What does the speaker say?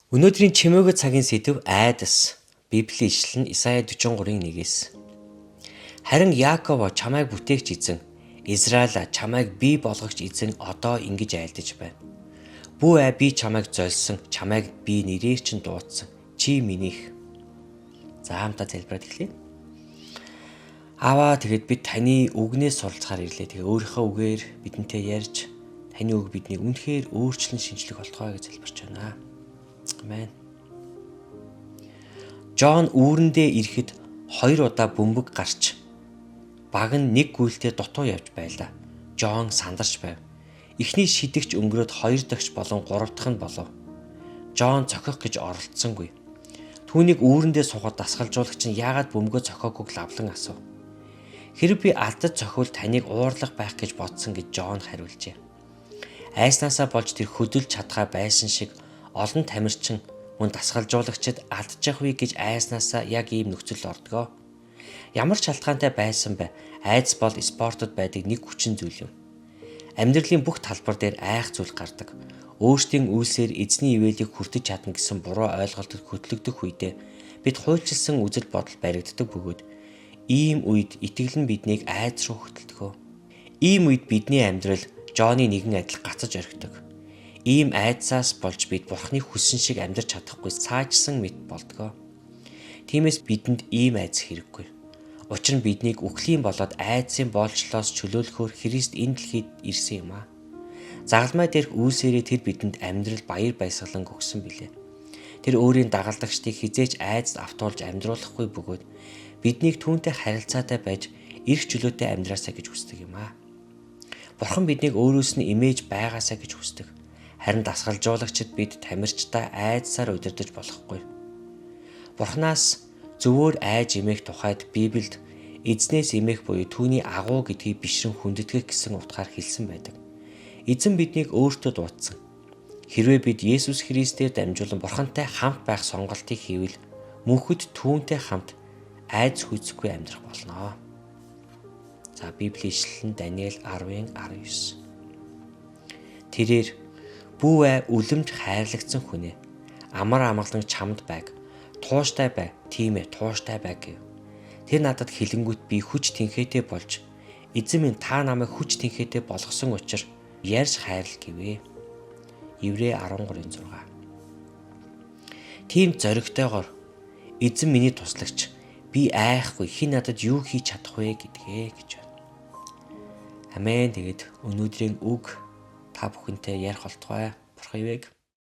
Өнөөдрийн чимээгөө цагийн сэдэв айдас. Библийн ишлэл нь Исая 43:1-ээс. Харин Яаков чамайг бүтээгч эзэн, Израиль чамайг бий болгогч эзэн одоо ингэж айлдаж байна. Бүү би чамайг зольсон, чамайг би нэрээр чинь дуудсан. Чи минийх. За хамтаа залбираад эхлэе. Тэгээд бид таны үгнээс суралцахаар ирлээ. Тэгээ өөрийнхөө үгээр бидэнтэй ярьж, таны үг биднийг үнэхээр өөрчлөн шинжлэх болтугай гэж залбирч байна. Амен. Жон үүрэндээ ирэхэд 2 удаа бөмбөг гарч баг нь нэг гүйлтэд дутуу явж байлаа. Жон сандарч байв. Эхний шидэгч өнгөрөөд 2 дахь болон 3 дахь нь болов. Жон цохих гэж оролдсонгүй. Түүнийг үүрэндээ сухад дасгалжуулагч нь яагаад бөмбөгөө цохиогүйг лавлан асуув. Хэрэг би алдаж цохивол таныг уурлах байх гэж бодсон гэж Жон хариулжээ. Айснаасаа болж тэр хөдөлж чадхаа байсан шиг олон тамирчин мөн дасгалжуулагчид алдчих вэ гэж айснаасаа яг ийм нөхцөл ордгоо. Ямар ч шалтгаантай байсан бай, айдас бол спортод байдаг нэг хүчин зүйл юм. Амьдралын бүх талбар дээр айх зүйл гардаг. Өөрсдийн үйлсээр эзний ивэлийг хүртэж чадна гэсэн буруу ойлголтод хөтлөгдөх үедээ бид хуульчилсан үзэл бодол баригддаг бөгөөд ийм үед итгэл нь биднийг айдас руу хөтэлдэг. Ийм үед бидний амьдрал Жоны нэгэн адил гацаж орхидог. Ийм айдсаас болж бид Бурхны хүссэн шиг амьдрч чадахгүй цаажсан мэт болдгоо. Тиймээс бидэнд ийм айдас хэрэггүй. Учир нь биднийг үхлийн болоод айдсын боолчлоос чөлөөлөхөөр Христ энэ дэлхийд ирсэн юм аа. Загалмай дээрх үйлсээрээ тэр бидэнд амьдрал баяр баясгалан өгсөн билээ. Тэр өөрийн дагалдагчдыг хизээч айдас автуулж амьдруулахгүй бөгөөд биднийг түүнтэй харилцаатай байж эрх чөлөөтэй амьдраасаа гэж хүсдэг юм аа. Бурхан биднийг өөрөөс нь имэж байгаасаа гэж хүсдэг. Харин дасгалжуулагчид бид тамирчтай айдсаар удирдах болохгүй. Бурханаас зөвөр айж имэх тухайд Библиэд эзнээс имэх буюу түүний агуу гэдгийг бишрэн хүндэтгэх гэсэн утгаар хэлсэн байдаг. Эзэн биднийг өөртөө дуудсан. Хэрвээ бид Есүс Христээр дамжуулан Бурхантай хамт байх сонголтыг хийвэл мөнхөд түүнтэй хамт айдас хүзэхгүй амьдрах болно. За Библийн ишлэл нь Даниэл 10:19. Тэрээр бүү үлэмж хайрлагдсан хүнээ амар амгалан чамд байг. Тууштай бай. Тийм тууштай байг гэв. Тэр надад хэлэнгүүт би хүч тэнхээтэй болж эзэн минь та намайг хүч тэнхээтэй болгосон учраас ярьж хайрл гэвэ. Еврей 13:6. Тийм зоригтойгоор эзэн миний туслагч би айхгүй хэн надад юу хийж чадах вэ гэдгээ гэж байна. Амен. Тэгээд өнөөдрийн үг та бүхэнтэй ярих болтугай. Бурхан ивэг